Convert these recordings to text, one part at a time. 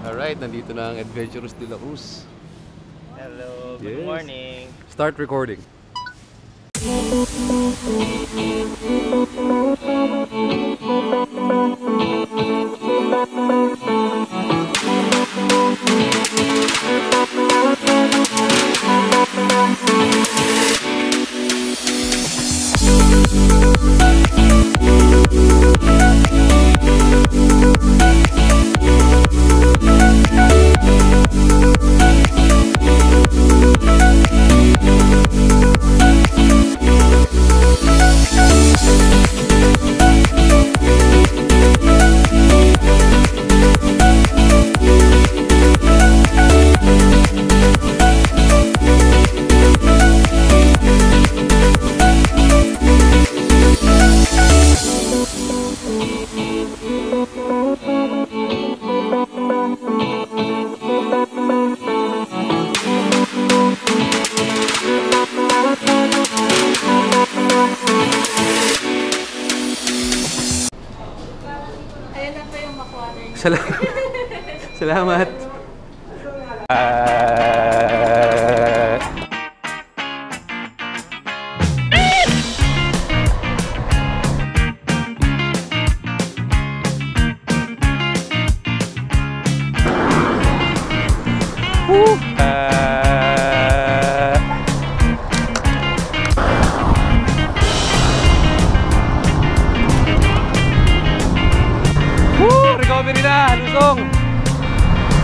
Alright, nandito na ang Adventurous de la Cruz. Hello, good morning. Start recording. Salamat. Recovery na, lusong.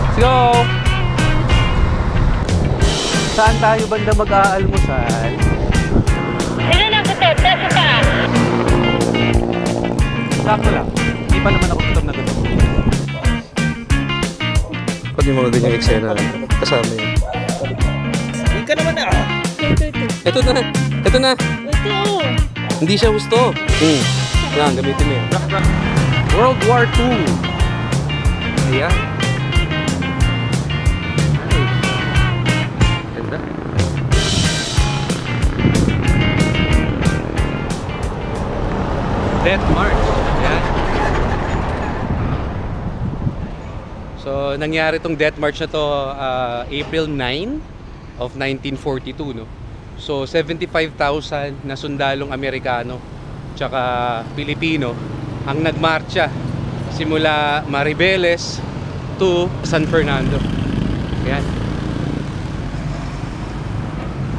Let's go! Saan tayo banda mag-aalmusal? Sino na gutom? Nasa taas? Sakto lang. Hindi pa naman ako gutom na gutom. Pag yung mga ganyang eksena, kasama yun. Hindi ka naman na. Ito na! Ito na! Ito! Hindi siya gusto. Yan, gamitin mo yan. World War II. Ayan. Ganda. Death March. Ayan. So, nangyari tong Death March na to April 9 of 1942, no? So, 75,000 na sundalong Amerikano tsaka Pilipino ang nagmarcha simula Maribeles to San Fernando. Ayan.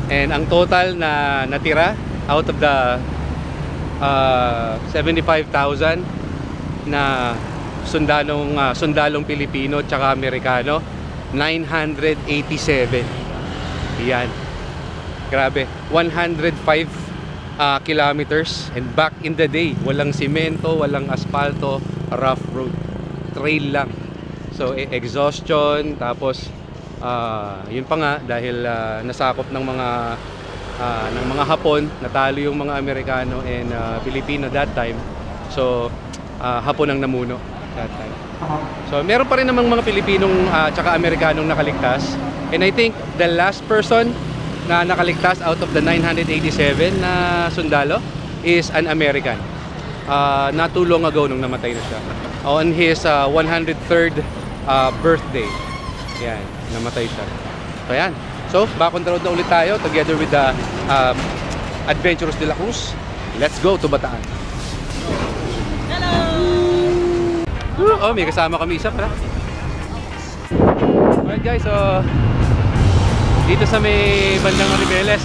And ang total na natira out of the 75,000 na sundalong Pilipino tsaka Amerikano, 987. Ayan. Grabe. 105 kilometers, and back in the day walang simento, walang asfalto, rough road, trail lang. So exhaustion, tapos yun pa nga dahil nasakop ng mga Hapon, natalo yung mga Amerikano and Pilipino that time. So Hapon ang namuno that time. So meron pa rin namang mga Pilipinong tsaka Amerikanong nakaligtas, and I think the last person na nakaligtas out of the 987 na sundalo is an American. Not too long ago nung namatay na siya. On his 103rd birthday. Yan, namatay siya. So yan. So, back on the road na ulit tayo together with the Adventurous de la Cruz. Let's go to Bataan. Hello! Oh, may kasama kami isa pala. Alright guys, so dito sa may bandang Maribeles,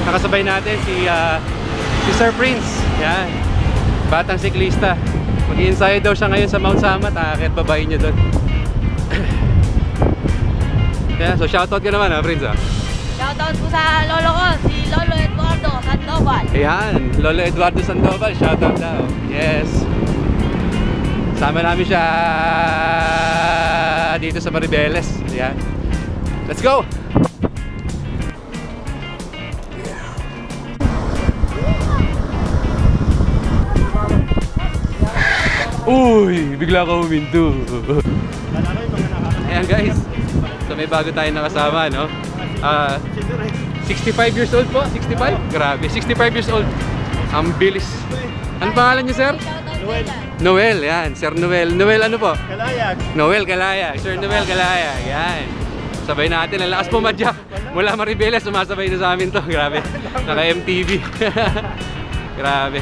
nakasabay natin si Sir Prince. Yan, batang siklista. Mag-i-ensayo daw siya ngayon sa Mount Samat. Kahit babayin niya doon. Yeah, so shoutout ka naman Prince Shoutout po sa lolo ko, si Lolo Eduardo Sandoval. Ayan, Lolo Eduardo Sandoval, shoutout daw. Yes. Sama namin siya dito sa Maribeles. Ayan. Let's go! Uy, bigla ka huminto. Ayan guys, so may bago tayo nakasama, no? 65 years old po, 65? Grabe, 65 years old. Ang bilis. Anong pangalan niyo, sir? Noel. Noel, yan. Sir Noel. Noel ano po? Kalayag. Noel Kalayag. Sir Noel Kalayag. Yan. Sabay natin. Ang lakas pumadyak. Mula Maribeles, sumasabay na sa amin to. Grabe. Naka MTV. Grabe.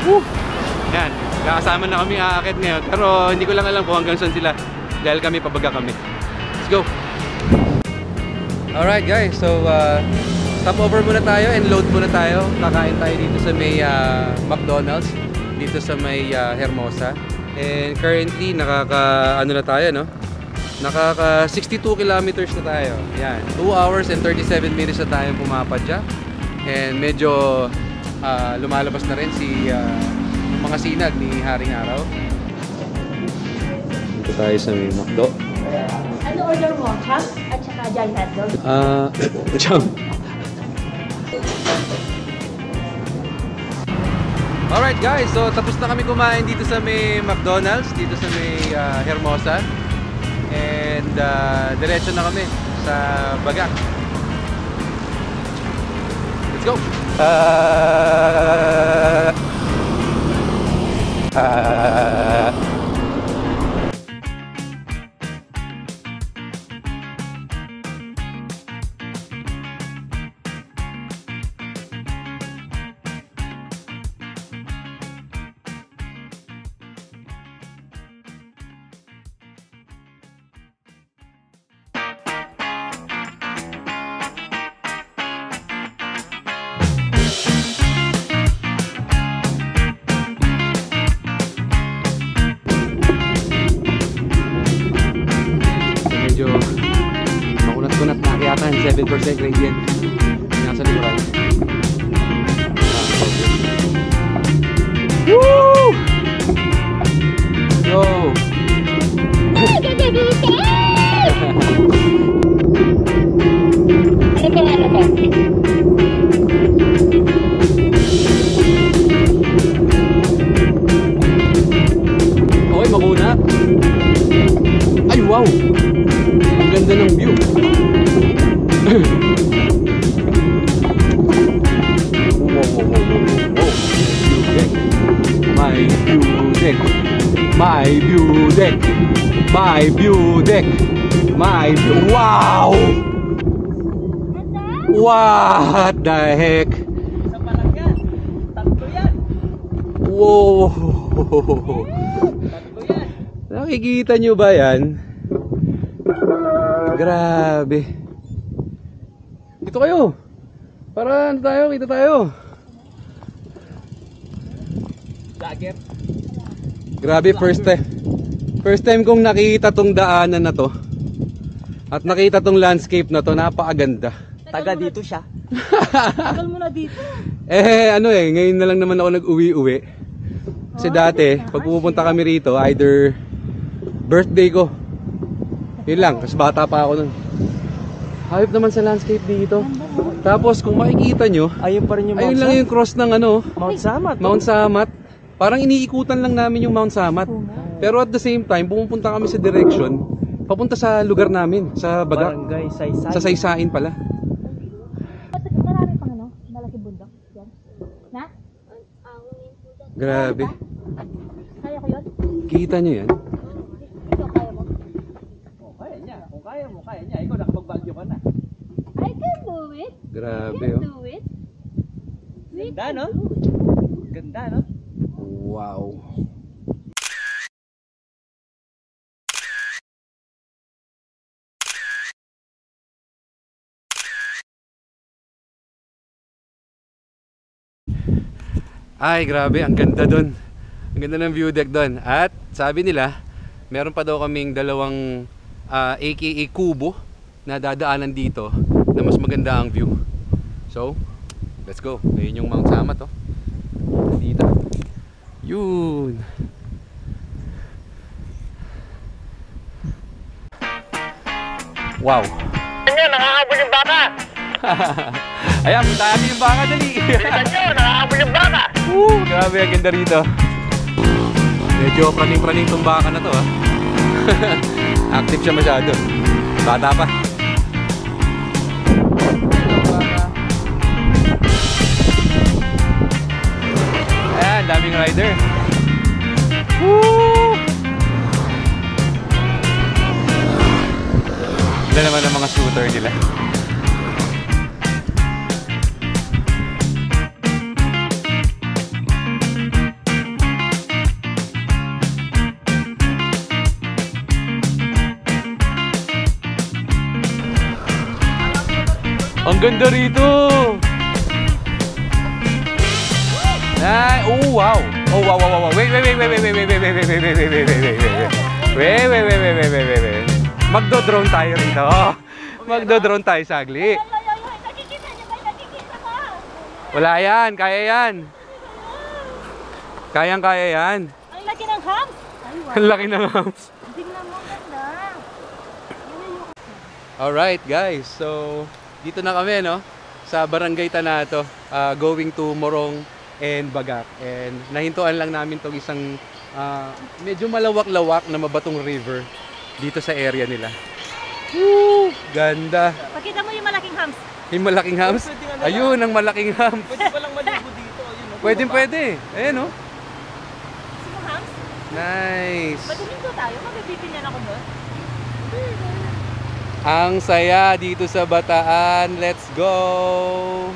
Woo! Yan. Kakasama na kami aakit ngayon. Pero hindi ko lang alam kung hanggang saan sila. Dahil kami, pabaga kami. Let's go! Alright guys, so stop over muna tayo and load muna tayo. Kakain tayo dito sa may McDonald's. Dito sa may Hermosa. And currently, ano na tayo, no? Nakaka 62 kilometers na tayo. Yan. 2 hours and 37 minutes na tayong pumapadya. And medyo lumalabas na rin si mga sinag ni Haring Araw. Dito tayo sa may McDo. Ano order mo? Chop at saka giant hotdog? Jump. Alright guys, so tapos na kami kumain dito sa may McDonald's, dito sa may Hermosa. And diretso na kami sa Bagak. Let's go! Medyo makunat-kunat na kayatan, 7% gradient nasa likuran. Woo! Yo! Okay, makunat. Ay, wow! Ang ganda ng view. My view deck. My view deck. My view deck. My view. Wow! What the heck? Isa pa lang yan. Tatlo yan. Wow! Tatlo yan. Nakikita nyo ba yan? Grabe. Dito kayo. Para ano tayo, kita tayo. Jagger. Grabe, first time. First time kong nakita tong daanan na to. At nakita tong landscape na to, napakaganda. Taga dito siya. Tagal mo na dito. Ngayon na lang naman ako nag-uwi-uwi. Kasi dati, pag pupunta kami rito, either birthday ko. Yun lang, kasi bata pa ako nun. Hayop naman sa landscape dito. Tapos kung makikita nyo, Ayun pa rin yung ayun lang yung cross ng Mount Samat. Mount Samat. Parang iniikutan lang namin yung Mount Samat. Pero at the same time, pumupunta kami sa direction papunta sa lugar namin, sa Bagak. Barangay Saysay. Sa Saysain pala. Marami pang malaki bundok. Yan. Na? Grabe. Kaya ko yun? Kita nyo yan? Ito, kaya mo? Kaya niya. Kung kaya mo, kaya niya. Ikaw nakapagbagyo ka na. I can do it. Grabe, I can oh. do it. We Ganda, can no? do it. Ganda, no? Wow. Ay, grabe, ang ganda dun. Ang ganda ng view deck dun. At sabi nila, meron pa daw kaming dalawang AKA kubo na dadaanan dito na mas maganda ang view. So, let's go. Ayun yung Mount Samat, oh. Dito. Yun. Wow. Ayan, nakakabol yung baka! Ayan, punta natin yung baka, dali. Bilisan nyo, nakakabol yung baka! Grabe, ang ganda rito. Medyo praning-praning tong baka na to, ha. Active siya masyado. Bata pa. Ayan, dami daming rider. Woo! Ito naman ang mga scooter nila. Ang ganda rito! Oh wow! Oh wow, wow, wow! Wait! Magdo-drone tayo rito. Magdo-drone tayo sagli. Nakikita niyo ba? Nakikita ba? Wala yan, kaya yan. Kayang-kaya yan. Ang laki ng humps. Ay, wow. Ang laki ng humps. Tingnan mo, ganda. Alright guys, so dito na kami no sa Barangay Tanato, going to Morong and Bagak. And nahintuan lang namin tong isang medyo malawak-lawak na mabatong river dito sa area nila. Woo! Ganda. Pakita mo yung malaking humps. Yung malaking hams? Ayun, ang malaking hams. Pwede palang maligo dito. Ayun, Pwede. Ayan oh. Gusto mo humps? Nice. Madumingo tayo. Magbibigyan niya ako doon. Ang saya dito sa Bataan. Let's go!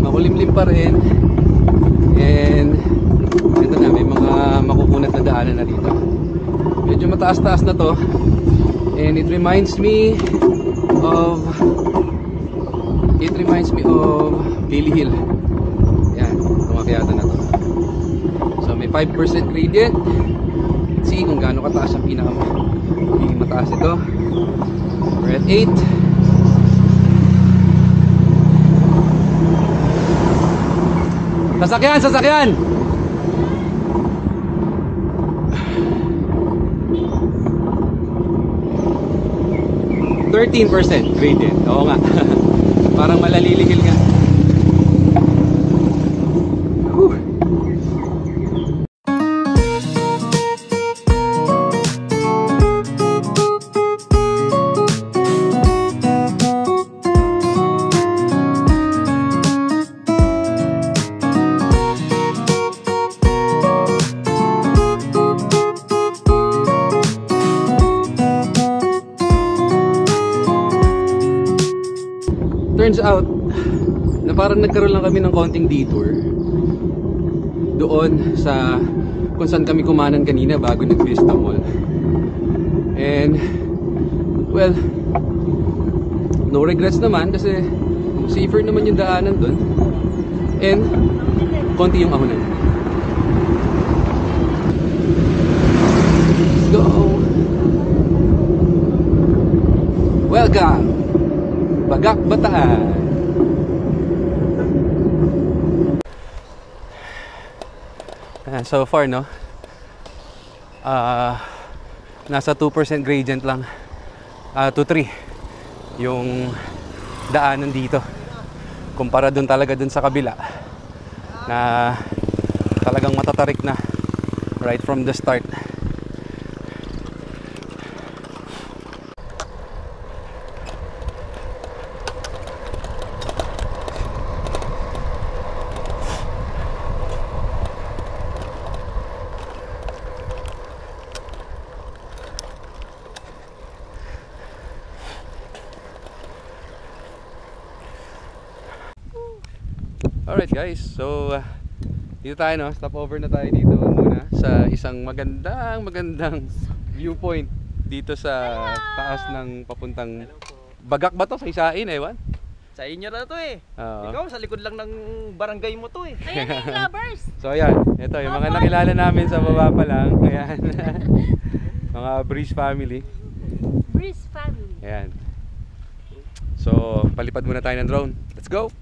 Makulimlim pa rin. And ito na, may mga makukunat na daanan na dito. Medyo mataas-taas na to. And it reminds me of Lily Hill. Yan, tumakyatan na to. So may 5% gradient. Let's see kung gaano kataas ang magiging mataas ito. We're at 8. Sasakyan! 13% gradient. Oo nga. Parang malalilihil nga. Whew. Turns out na parang nagkaroon lang kami ng konting detour doon sa kung saan kami kumanan kanina bago nag-Vista Mall. And well, no regrets naman kasi safer naman yung daanan doon. And konti yung ahonan. Let's go! Welcome! Bagak, Bataan. So far no, nasa 2% gradient lang, 2-3 yung daanan dito kumpara dun talaga dun sa kabila na talagang matatarik na right from the start. Alright guys, so dito tayo no, stop over na tayo dito muna sa isang magandang viewpoint dito sa taas ng papuntang Bagak ba to? Sa Isain, ewan? Sa inyo na to eh. Oo. Ikaw, sa likod lang ng barangay mo to eh. Ayan na yung lovers. So ayan, ito yung mga nakilala namin sa baba pa lang. Ayan. Mga Breeze family. Breeze family. Ayan. So palipad muna tayo ng drone. Let's go!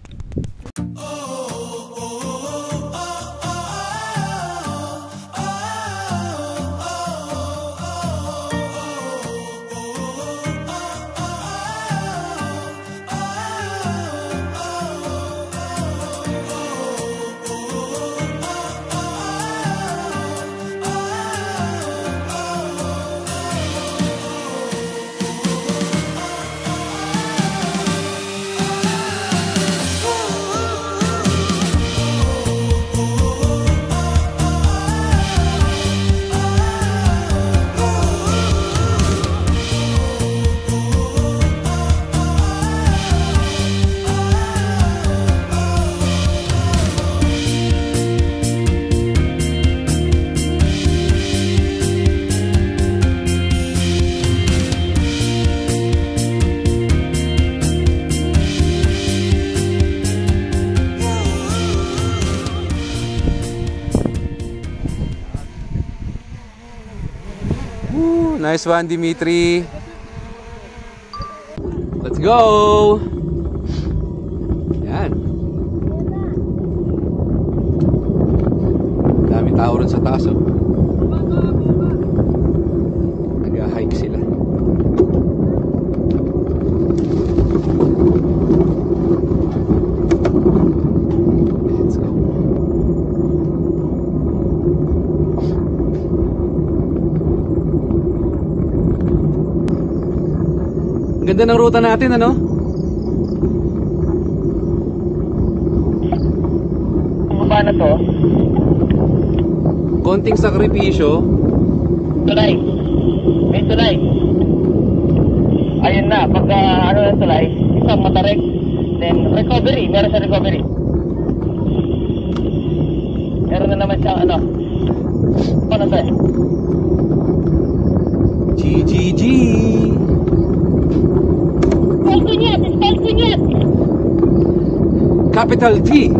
Nice one, Dimitri. Let's go! Yan. Daming tao rin sa taas, oh. Nag-hike sila. Let's go. Ang ganda ng ruta natin, ano? Baba na to. Konting sakripisyo. Tulay. May tulay. Ayun na, pagka ano ng tulay, isang matarek. Then recovery, meron sa recovery. Meron na naman siyang ano. Ano to? GGG! Spell kunyat! Spell kunyat! Capital T!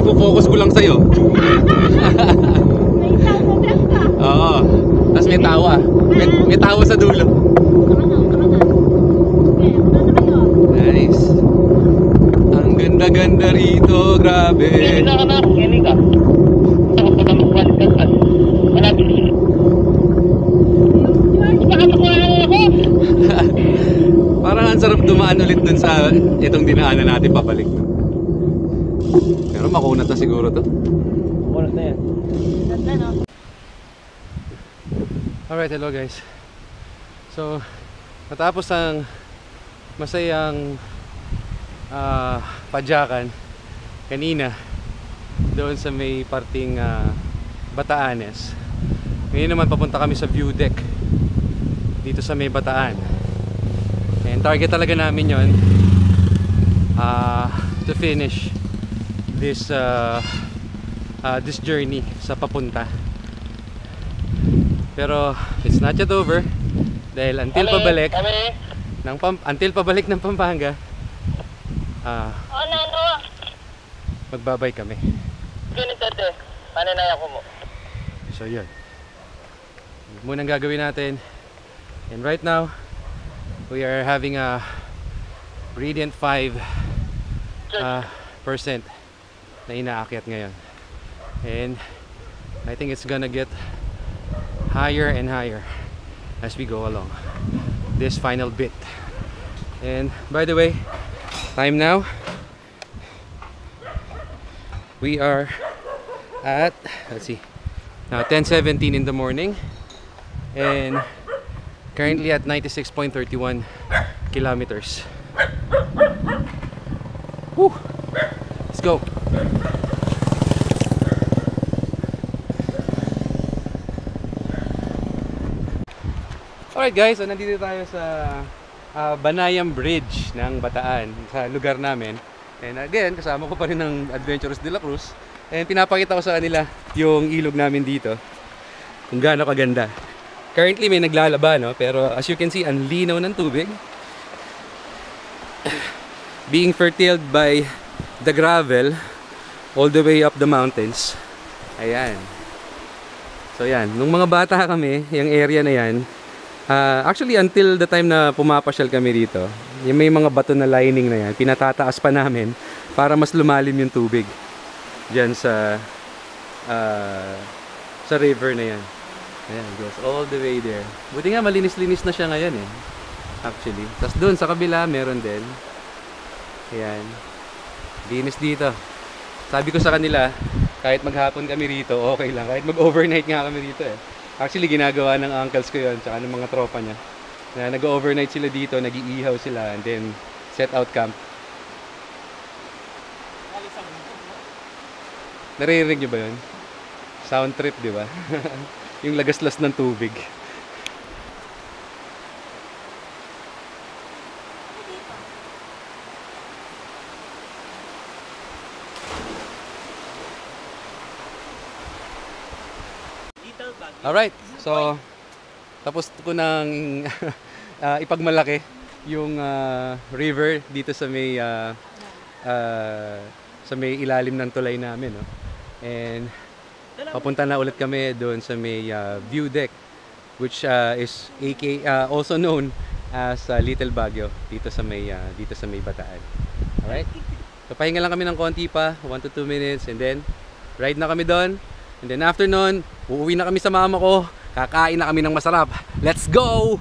Ipo-focus ko lang sa'yo. May tao ka. Oo. Tapos may tawa. May tawa sa dulo. Nice. Ang ganda-ganda rito. Grabe. Kini ka na, kini ka. Ako pa magpalit ka. Malapit siya. Parang ang sarap dumaan ulit dun sa itong dinaanan natin papalik. Pero makunat na siguro to. Makunat na yan. Ganda, no? Alright, hello guys. So, natapos ang masayang padyakan kanina doon sa may parting Batanes. Ngayon naman papunta kami sa view deck dito sa may Bataan. And target talaga namin yon to finish this this journey sa papunta. Pero it's not yet over dahil until pabalik ng Pampanga magbabay kami. Ganito, pananay ako mo. So yun muna ang gagawin natin. And right now we are having a Radiant 5% na inaakyat ngayon, and I think it's gonna get higher and higher as we go along this final bit. And by the way, time now, we are at, let's see, now 10:17 in the morning, and currently at 96.31 kilometers. Woo! Let's go. Alright guys, so nandito tayo sa Banayang Bridge ng Bataan, sa lugar namin. And again, kasama ko pa rin ng Adventurous de la Cruz. And pinapakita ko sa kanila yung ilog namin dito, kung gaano kaganda. Currently may naglalaba, no? Pero as you can see, ang linaw ng tubig, being curtailed by the gravel all the way up the mountains. Ayan. So yan, nung mga bata kami, yung area na yan, actually until the time na pumapasyal kami dito, yung may mga bato na lining na yan, pinatataas pa namin para mas lumalim yung tubig dyan sa river na yan. Ayan, goes all the way there. Buti nga malinis-linis na siya ngayon eh, actually. Tapos doon sa kabila meron din. Ayan, linis dito. Sabi ko sa kanila, Kahit maghapon kami rito, okay lang. Kahit mag-overnight nga kami rito eh. Actually, ginagawa ng uncles ko yun, tsaka ng mga tropa niya. Na nag-overnight sila dito, nag-iihaw sila, and then set out camp. Naririnig nyo ba yun? Sound trip, di ba? Yung lagaslas ng tubig. Alright, so tapos ko nang ipagmalaki yung river dito sa may ilalim ng tulay namin, no? And papunta na ulit kami doon sa may view deck, which is also known as Little Baguio dito sa may Bataan. Alright, so pahinga lang kami ng konti pa, 1 to 2 minutes, and then ride na kami doon. And then after nun, uuwi na kami sa mama ko. Kakain na kami ng masarap. Let's go!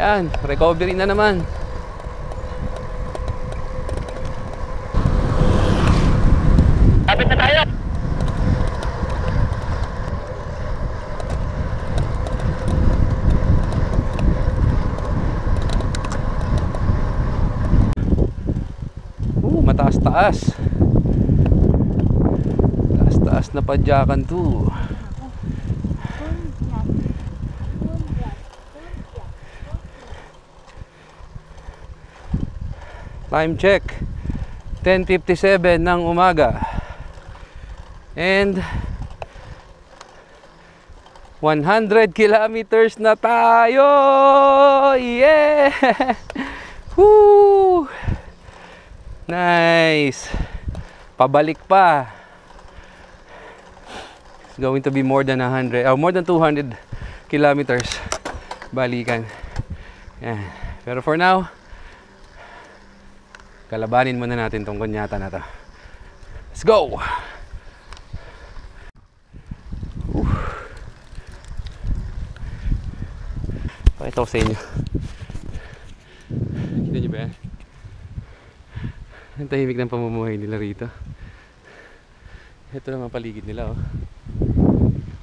Yan, recovery na naman. Kapit na tayo! Mataas-taas. Taas-taas na padyakan to. Time check, 10:57 ng umaga. And 100 kilometers na tayo! Yeah! Woo! Nice! Pabalik pa. It's going to be more than 200 kilometers balikan. Yan. Pero for now, kalabanin muna natin tong kunyata na to. Let's go! Pakita ko sa inyo. Kita nyo ba yan? Ang tahimik ng pamumuhay nila rito. Ito naman paligid nila, oh.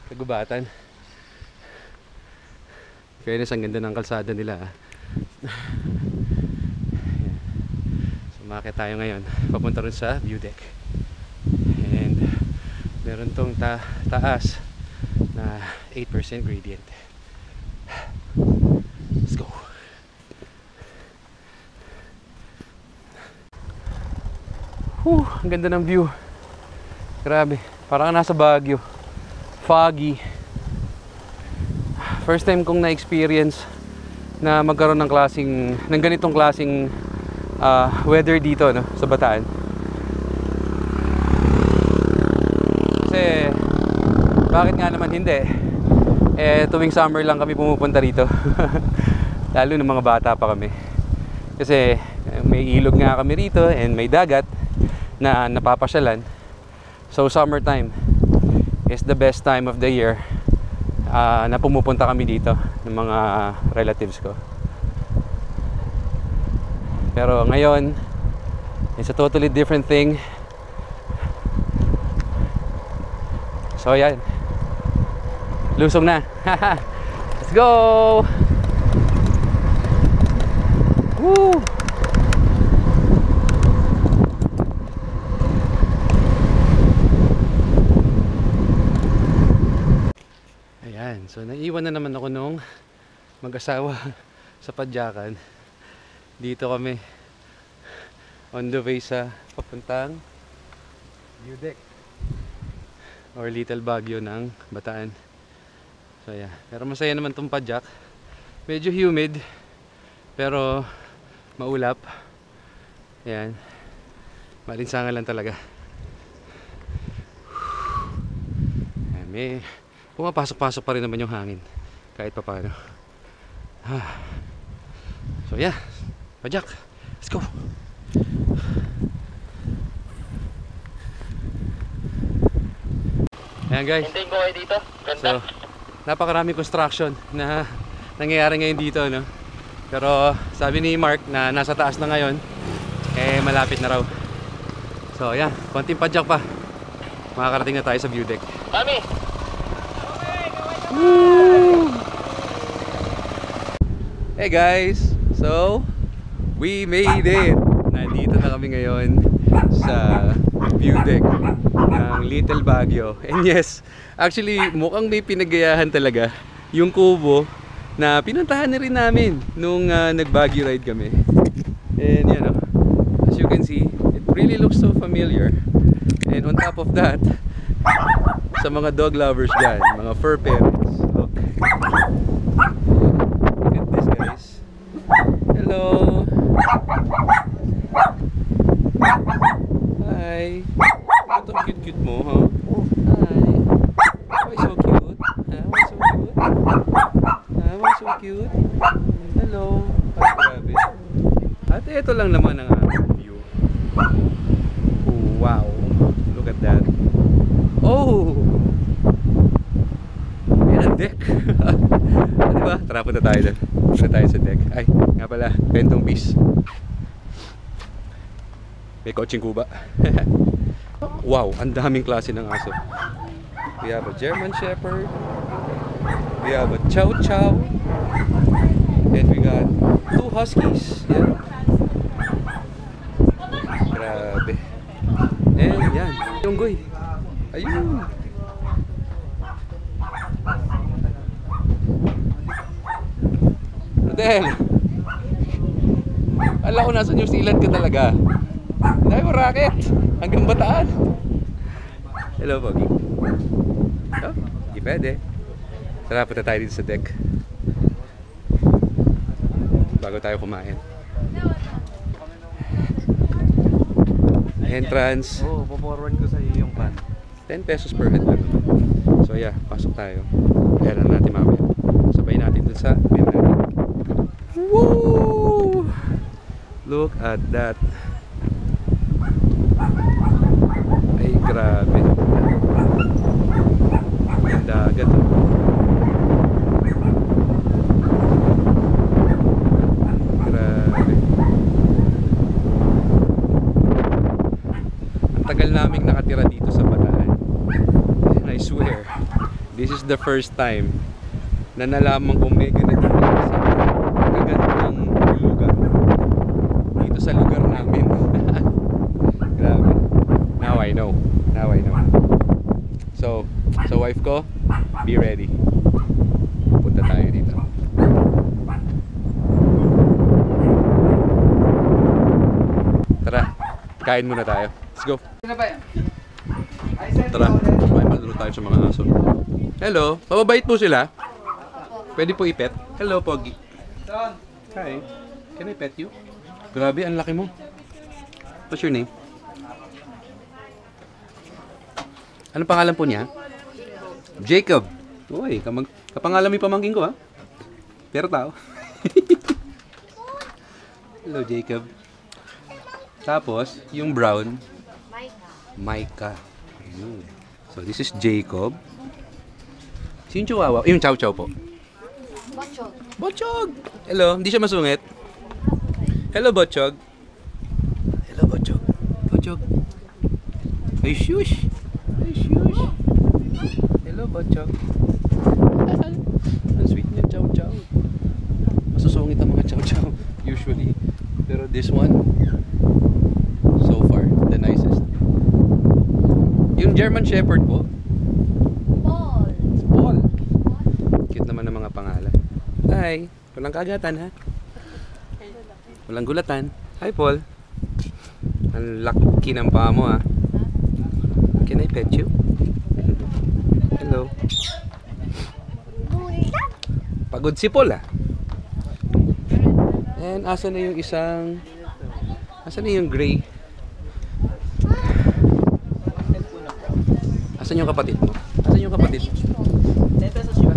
Kagubatan. Fairness, ang ganda ng kalsada nila, ah. Sumakit tayo ngayon papunta rin sa view deck. And meron tong taas na 8% gradient. Let's go. Ang ganda ng view. Grabe, parang nasa Baguio. Foggy. First time kong na-experience na magkaroon ng ganitong klaseng weather dito, no, sa Bataan. Kasi bakit nga naman hindi? Tuwing summer lang kami pumupunta rito. Lalo ng mga bata pa kami. Kasi may ilog nga kami rito and may dagat na napapasyalan. So summertime is the best time of the year na pumupunta kami dito ng mga relatives ko. Pero ngayon, it's a totally different thing. So yan, lusong na. Let's go! Woo! So naiwan na naman ako nung mag-asawa sa Padyakan. Dito kami on the way sa papuntang view deck or Little Baguio ng Bataan. So yeah, pero masaya naman tong Padyak. Medyo humid pero maulap. Ayan, malinsangan lang talaga. Ayan, may pumapasok-pasok pa rin naman yung hangin kahit pa paano. So yeah, Padyak, let's go. Ayan guys, Hintayin ko kayo dito. Ganda. so napakarami construction na nangyayari ngayon dito, no? Pero sabi ni Mark na nasa taas na ngayon, eh malapit na raw. So yeah, konting padyak pa. Makakarating na tayo sa view deck. Kami! Woo! Hey guys! So, we made it! Nandito na kami ngayon sa view deck ng Little Baguio. And yes, actually mukhang may pinagayahan talaga yung kubo na pinuntahan na rin namin nung nag-Baguio ride kami. And you know, as you can see, it really looks so familiar. And on top of that, sa mga dog lovers dyan, mga fur parents, look. Look at this, guys. Hello! Hi! Ito ang cute-cute mo, ha? Hi! Why so cute? Why so cute? Why so cute? Hello! Ay, grabe. At ito lang naman ang view. Oh, wow! Look at that. Oh! Ayan ang deck. Diba? Tara, punta tayo doon. Punta tayo sa deck. Ay, nga pala, Bentong Beast. May coaching kuba. Wow, ang daming klase ng aso. We have a German Shepherd. We have a Chow Chow. And we got 2 Huskies. Yan. Grabe. And yan, Tunggoy. Ayun. Rodel. Alam ko nasa New Zealand ka talaga. Dahil mo racket. Hanggang Bataan. Hello, Pogi. Oh, di pwede. Tara, punta tayo dito sa deck. Bago tayo kumain. Entrance. Oo, po-forward ko sa iyo yung pan. 10 pesos per head lang. So yeah, pasok tayo. Kaya lang natin mamaya. Sabay natin dun sa pinag. Woo! Look at that. Ay, grabe. Ang dagat. Grabe. Ang tagal naming nakatira dito sa Bataan. And I swear, this is the first time na nalaman kong may ganito sa kagandang lugar dito sa lugar namin. Grabe. Now I know. Now I know. So wife ko, be ready. Pupunta tayo dito. Tara, kain muna tayo. Let's go. Tara, may malaro tayo sa mga aso. Hello, mababait po sila. Pwede po i-pet. Hello, Pogi. Hi. Can I pet you? Grabe, ang laki mo. What's your name? Ano pangalan po niya? Jacob. Uy, kapangalan mo yung pamangkin ko, ha? Pero tao. Hello, Jacob. Tapos, yung brown. Micah. Ayun. So, this is Jacob. Sino yung chihuahua? Yung chow chow po. Botchog. Botchog! Hello, hindi siya masungit. Hello, Botchog. Hello, Botchog. Botchog. Ay, shush! Ay, shush! Hello, Botchog. Ang sweet niya, chow chow. Masusungit ang mga chow chow, usually. Pero this one, so far, the nicest. Yung German Shepherd po, Paul. Paul. Cute naman ng mga pangalan. Hi. Walang kagatan, ha? Walang gulatan. Hi, Paul. Ang laki ng paa mo, ha? Can I pet you? Hello. Pagod si Paul, ha? And asa na yung isang... Asa na yung gray? Asan yung kapatid mo? Asan yung kapatid? 10 pesos yung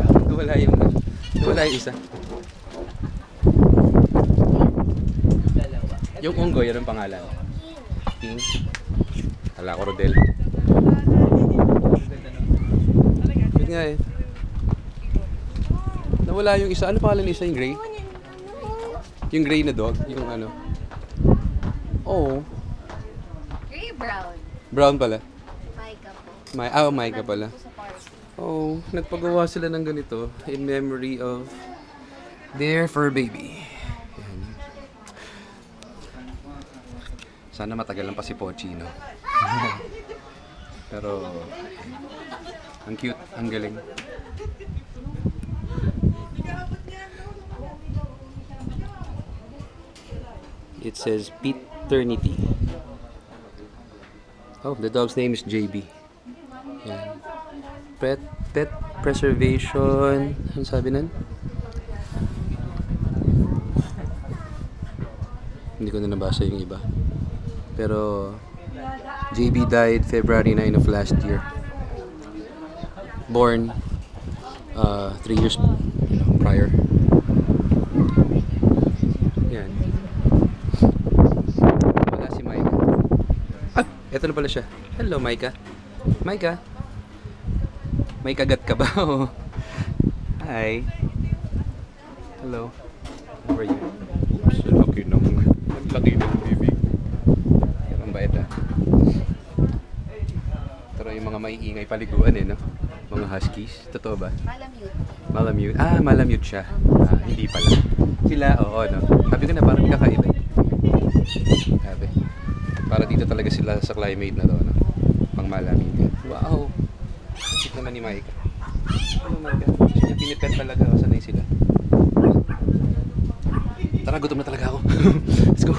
Wala yung isa. dalawa. Yung unggoy, yan ang pangalan. King. Kala ko Rodel. Good nga eh. Nawala yung isa. Ano pangalan ng isa? Yung gray? Yung gray na dog? Yung ano? Oh. Gray brown. Brown pala. Micah po. Micah pala. Oh, nagpagawa sila ng ganito in memory of their fur baby. Yan. Sana matagal lang pa si Pochi, no? Pero, ang cute, ang galing. It says Paternity. Oh, the dog's name is JB. Yan. Pet preservation. Ano sabi nun? Hindi ko na nabasa yung iba. Pero JB died February 9 of last year. Born 3 years prior. Yan. Wala si Micah. Ah! Eto na pala siya. Hello, Micah. Micah. May kagat ka ba? Hi. Hello. How are you? Oops, laki naman. Ang laki ng baby. Ang bait ah. Pero yung mga maiingay paliguan eh, no? Mga huskies. Totoo ba? Malamute. Malamute. Ah, malamute siya. Ah, hindi pala. Sila, oo, no? Sabi ko na parang kakaiba. Sabi. Para dito talaga sila sa climate na to, no? Pang malamute. Wow! Cute naman ni Micah. Oh my God. Siya pinipet talaga. Sanay sila. Tara, gutom na talaga ako. Let's go.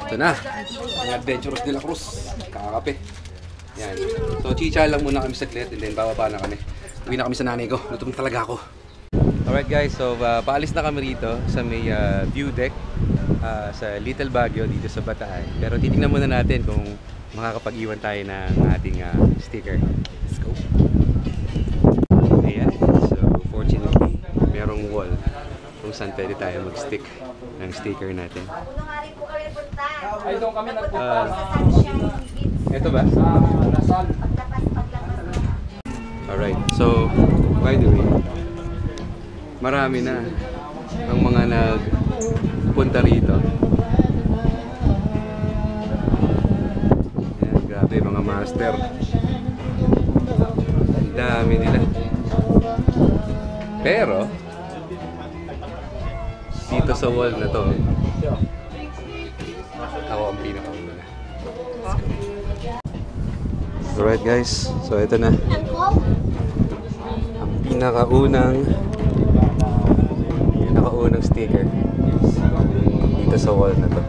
Ito na. Ang Adventurous de la Cruz. Kakakape. Yan. So, chicha lang muna kami saglit and then bababa na kami. Uwi na kami sa nanay ko. Gutom na talaga ako. Alright guys, so paalis na kami rito sa may view deck sa Little Baguio dito sa Bataan. Pero titingnan muna natin kung makakapag-iwan tayo ng ating sticker. Let's go! Ayan. So, fortunately, merong wall kung saan pwede tayo mag-stick ng sticker natin. Ay, doon kami Ito ba? Lasal. Alright. So, by the way, marami na ang mga nagpunta rito. Ayan, grabe mga master. Ang dami nila. Pero, dito sa wall na to, ako ang pinakauna na. Alright guys, so ito na. Ang pinakaunang sticker dito sa wall na to.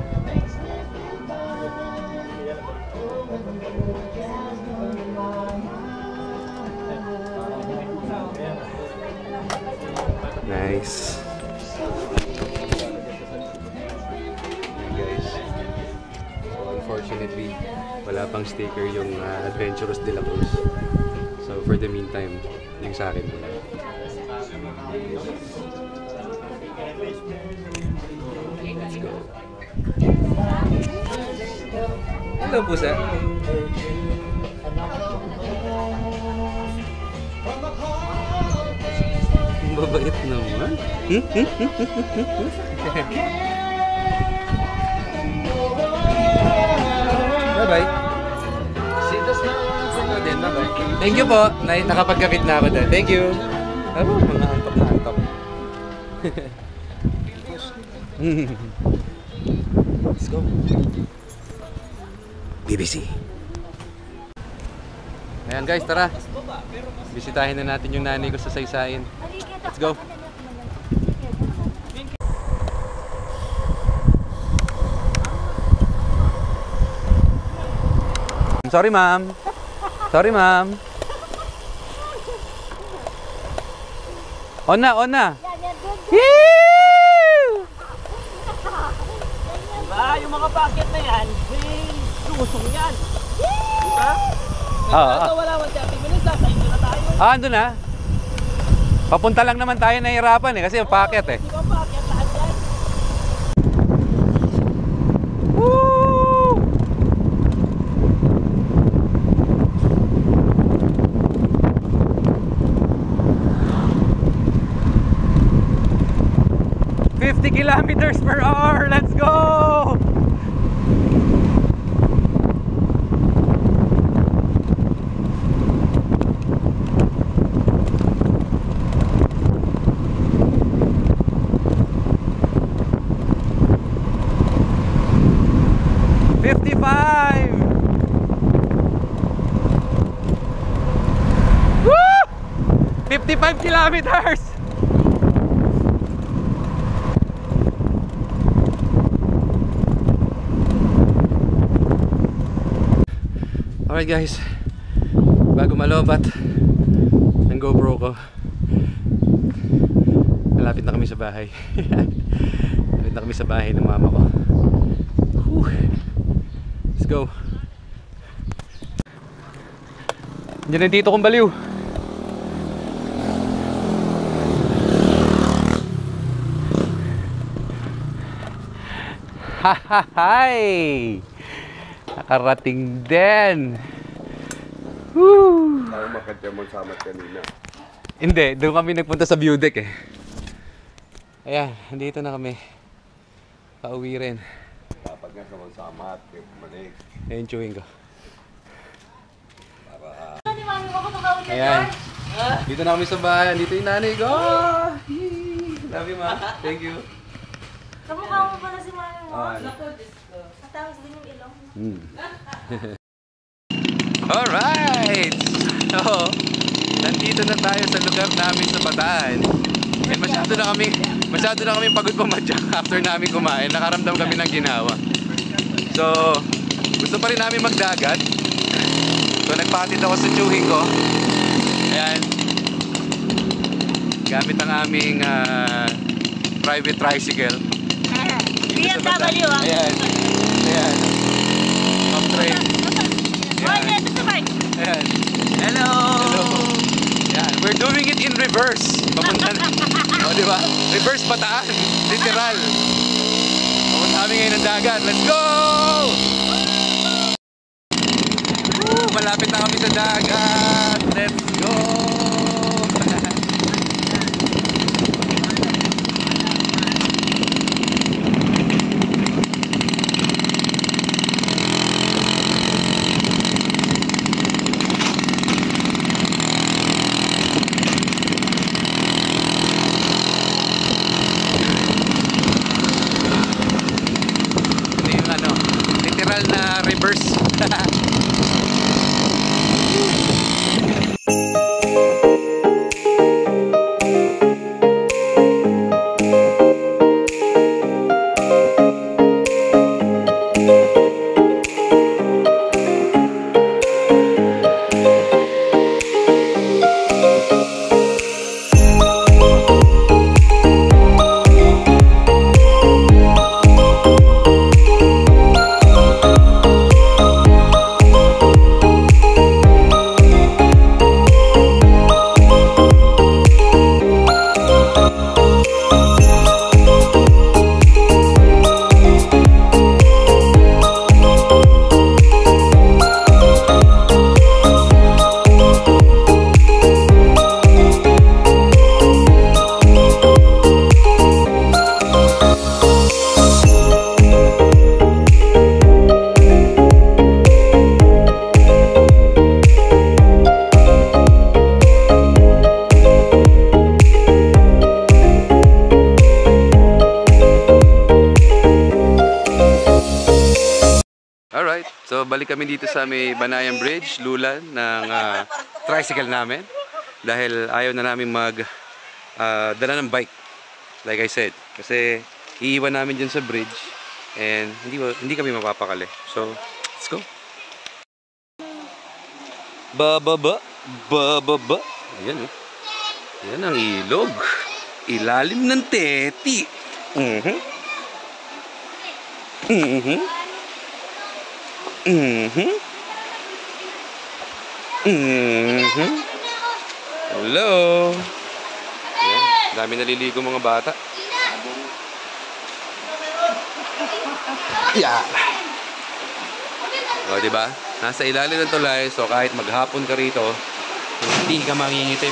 Nice. Ayan guys. So unfortunately, wala pang sticker yung Adventurous de la Cruz. So for the meantime, yung sa akin muna. Let's go. Hello, pusa. Mabait naman. Bye-bye. Bye-bye. Thank you po. Nakapagkapit na ako dyan. Thank you. Oh, mga antok na antok. Let's go. BBC. Ayan guys, tara. Bisitahin na natin yung nanay ko sa Saysayin. Let's go. Sorry, ma'am. Sorry, ma'am. On na, on na. Diba? Yung mga packet na yan, may lusong yan. Diba? Wala 30 minutes, nasa inyo na tayo. Ando na. Papunta lang naman tayo, nahihirapan kasi yung packet eh. Hindi ko packet lahat yan. Woo! 50 kilometers per hour. Let's go! Woo! 55 kilometers! Alright guys, bago malobat ng GoPro ko, malapit na kami sa bahay. Malapit na kami sa bahay ng mama ko. Whew. Let's go. Diyan ang tito kong baliw. Hi! Nakarating din. Woo! Parang makadya mo sa amat kanina. Hindi, doon kami nagpunta sa view deck eh. Ayan, andito na kami. Pauwi rin. Dapat nga sa amat, malik. Ayan, chewing ko. Ayan. Dito na kami sa bahay. Dito yung nanay ko. Love you, ma. Thank you. Kamukha mo pala si mami mo. Matapos din yung ilong. Alright! So, nandito na tayo sa lugar namin sa Bataan. And masyado na kami pagod pumadyak after namin kumain. Nakaramdam kami ng ginawa. So, gusto pa rin namin magdagat. So, nagpatid ako sa chewing ko. Ayan. Gamit ang aming private tricycle. BMW ah. Ayan. Ayan. Off-train. Ayan. Ayan. Hello! Hello. Ayan. We're doing it in reverse. Papunta na. O, diba? Reverse Bataan. Literal. Papunta kami ngayon ng dagat. Let's go! Woo! Malapit na kami sa dagat. Let's go! Na reverse. So balik kami dito sa may Banayan Bridge, lulan ng tricycle namin. Dahil ayaw na namin dala ng bike, like I said. Kasi iiwan namin dyan sa bridge and hindi kami mapapakali. So, let's go. Bababa. Ayan eh. Ayan ang ilog. Ilalim ng teti. Hello. Ayan, dami naliligo mga bata. Yeah. O, diba? Nasa ilalim ng tulay, so kahit maghapon ka rito, hindi ka mangingitim.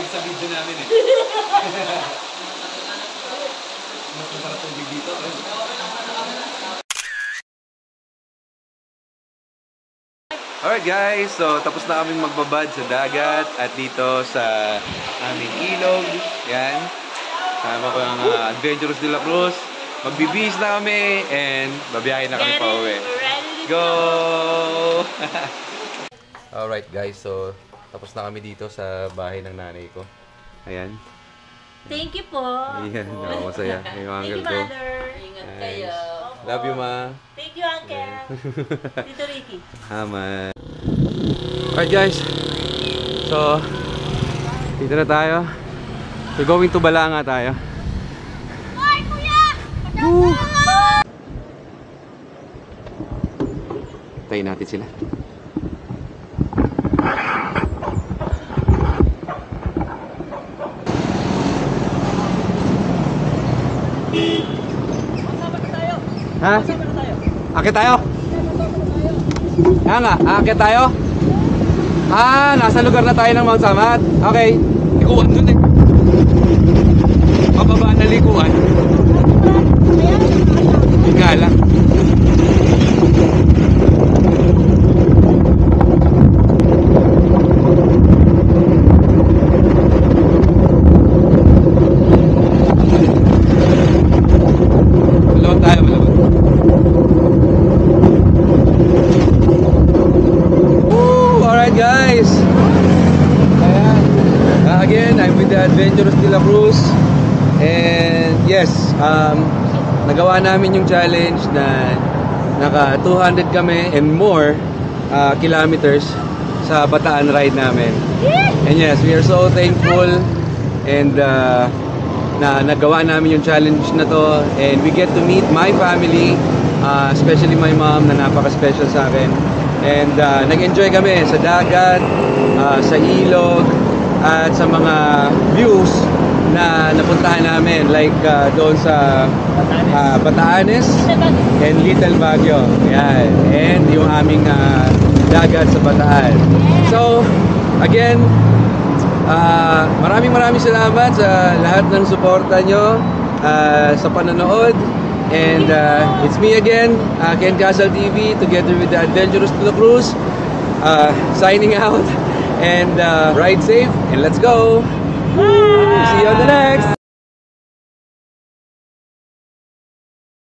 sa video namin eh. Masarap tubig dito. Alright guys, so tapos na kaming magbabad sa dagat at dito sa aming ilog. Yan. Sama ko ang Adventurous de la Cruz. Magbibihis na kami and babiyahin na kami pa uwi. Go! Alright guys, so tapos na kami dito sa bahay ng nanay ko. Ayan. Thank you po. Ayan, masaya. Yung uncle ko. Ingat kayo. Love you, ma. Thank you, Uncle. Tito Ricky. Tama. Alright guys. So, dito na tayo. We're going to Balanga tayo. Ay, kuya! Tayin natin sila. Ha? Akit tayo? Kaya nga, akit tayo? Ah, nasa lugar na tayo ng Mount Samat. Okay. Likuan dun eh. Pababa na likuan. Hingala. Malawat tayo, malawat. Alright guys. Ayan. Again, I'm with the Adventurous de la Cruz. And yes, nagawa namin yung challenge na naka 200 kami and more kilometers sa Bataan ride namin. And yes, we are so thankful and na nagawa namin yung challenge na to, and we get to meet my family, especially my mom na napaka-special sa akin. And nag-enjoy kami sa dagat, sa ilog, at sa mga views na napuntahan namin, like doon sa Batanes and Little Baguio. Yan. And yung aming dagat sa Bataan. So, again, maraming salamat sa lahat ng suporta nyo sa panonood. And it's me again, Ken Casal TV, together with the Adventurous de la Cruz, signing out. And ride safe and let's go. See you on the next.